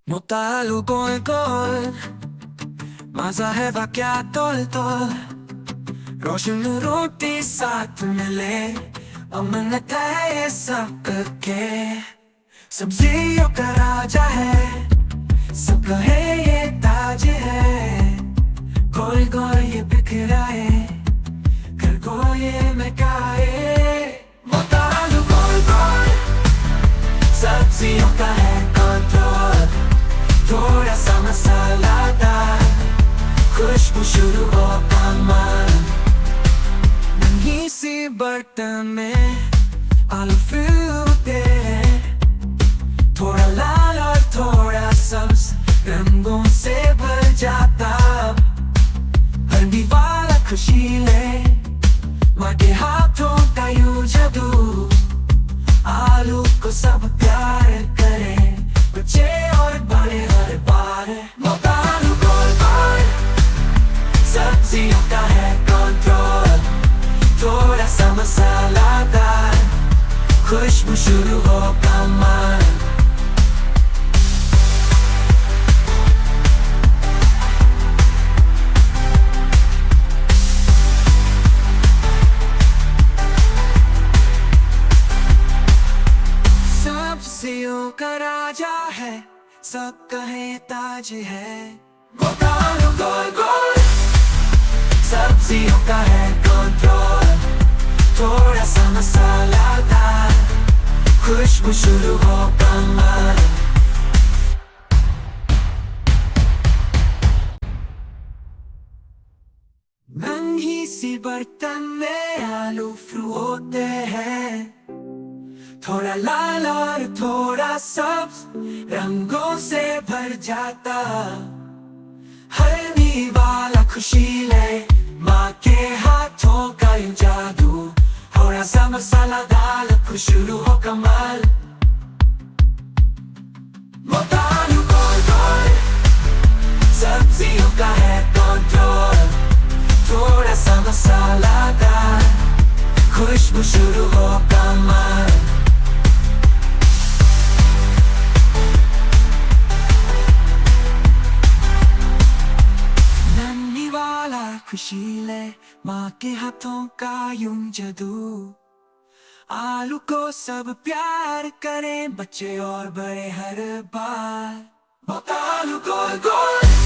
Motalu gol gol मजा है वाकया तोल तोल रोशन रोटी साथ मिले अमनत है ये सब करके सब्जियों का राजा है सब कहे ये ताज है गोल गोल ये बिखराए घर को ये महकाए मोतालू गोल गोल सब्जियों का है कंट्रोल थोड़ा सा मसालादार खुशबू शुरू हो कमाल नन्ही सी बर्तन में आलू फ्रूटे थोड़ा लाल और थोड़ा सब्ज रंगों से भर जाता हल्दी वाला खुशी ले माँ के हाथों का यूं जादू आलू को सब प्यार करे बच्चे और बड़े हर बार मोतालू गोल गोल सब्जियों का है कंट्रोल थोड़ा सा मसालादार खुशबू शुरू हो कमाल सब्जियों का राजा है सब कहे ताज है मोतालू गोल गोल सब्जियों का है कंट्रोल थोड़ा सा मसालादार खुशबू शुरू हो कमाल नन्ही सी बर्तन में आलू फ्रूटे हैं थोड़ा लाल और थोड़ा सब्ज रंगों से भर जाता हल्दी वाला खुशी ले माँ के हाथों का यूं जादू थोड़ा सा मसाला डाल खुश शुरू हो कमाल मोतालू गोल गोल सब्जियों का है कंट्रोल थोड़ा सा मसाला डाल खुशबू शुरू हो कमाल खुशी ले माँ के हाथों का यूं जादू आलू को सब प्यार करें बच्चे और बड़े हर बार मोतालू गोल गोल